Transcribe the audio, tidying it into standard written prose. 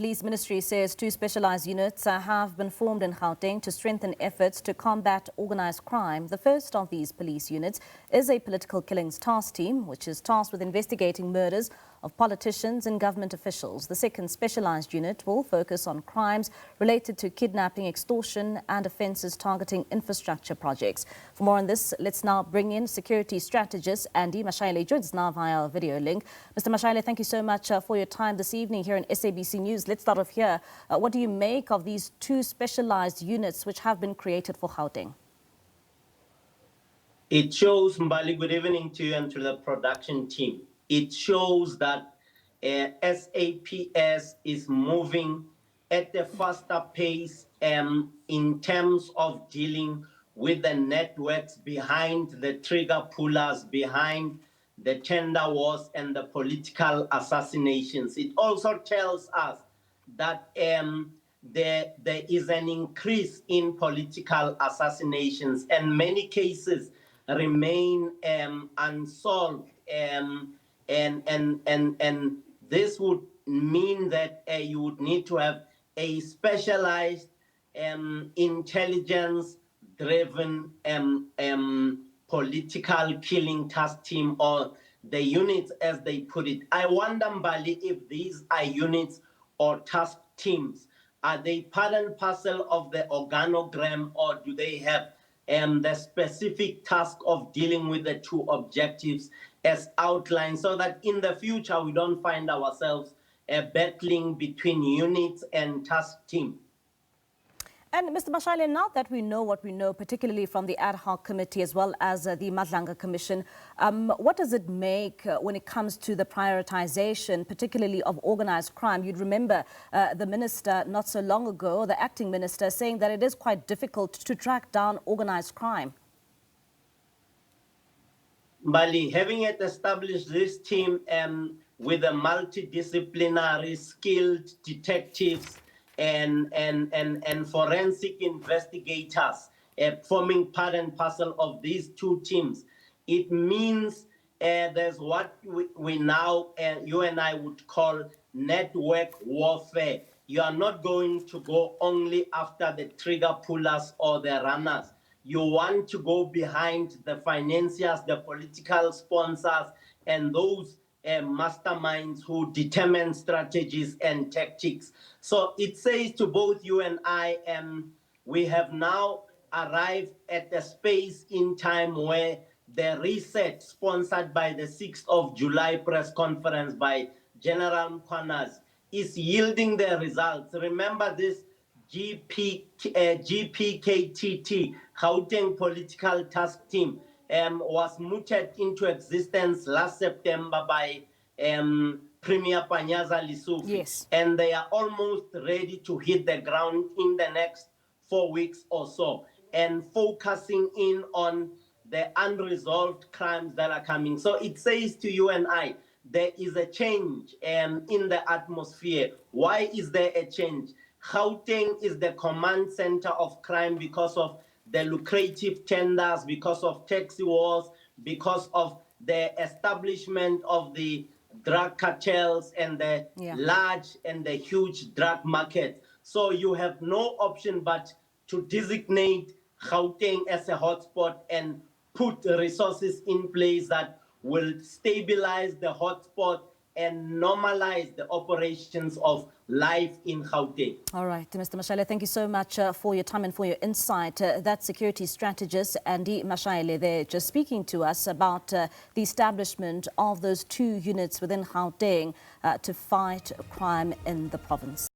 Police Ministry says two specialized units have been formed in Gauteng to strengthen efforts to combat organised crime. The first of these police units is a political killings task team, which is tasked with investigating murders of politicians and government officials. The second specialized unit will focus on crimes related to kidnapping, extortion and offences targeting infrastructure projects. For more on this, let's now bring in security strategist Andy Mashaile. Joins us now via video link. Mr. Mashaile, thank you so much for your time this evening here in SABC News. Let's start off here. What do you make of these two specialized units which have been created for Gauteng? It shows, Mbali, good evening to you and to the production team. It shows that SAPS is moving at a faster pace in terms of dealing with the networks behind the trigger pullers, behind the tender wars and the political assassinations. It also tells us that there is an increase in political assassinations and many cases remain unsolved. And this would mean that you would need to have a specialized intelligence-driven political killing task team, or the units as they put it. I wonder, Mbali, if these are units or task teams. Are they part and parcel of the organogram, or do they have the specific task of dealing with the two objectives as outlined, so that in the future we don't find ourselves battling between units and task team? And Mr. Mashaile, now that we know what we know, particularly from the ad hoc committee as well as the Madlanga Commission, what does it make when it comes to the prioritization, particularly of organized crime? You'd remember the minister not so long ago, the acting minister, saying that it is quite difficult to track down organized crime. Mbali, having established this team with a multidisciplinary, skilled detectives and forensic investigators forming part and parcel of these two teams, it means there's what we now, you and I would call network warfare. You are not going to go only after the trigger pullers or the runners. You want to go behind the financiers, the political sponsors, and those masterminds who determine strategies and tactics. So it says to both you and I, we have now arrived at a space in time where the reset sponsored by the 6th of July press conference by General Mkhwanazi is yielding the results. Remember this GPKTT, Gauteng Political Task Team, was mooted into existence last September by Premier Panyaza Lissufi. Yes. And they are almost ready to hit the ground in the next 4 weeks or so, and focusing in on the unresolved crimes that are coming. So it says to you and I, there is a change in the atmosphere. Why is there a change? Gauteng is the command center of crime because of the lucrative tenders, because of taxi wars, because of the establishment of the drug cartels and the large and the huge drug market. So you have no option but to designate Gauteng as a hotspot and put resources in place that will stabilize the hotspot and normalize the operations of life in Gauteng. All right, Mr. Mashaile, thank you so much for your time and for your insight. That security strategist Andy Mashaile there just speaking to us about the establishment of those two units within Gauteng to fight crime in the province.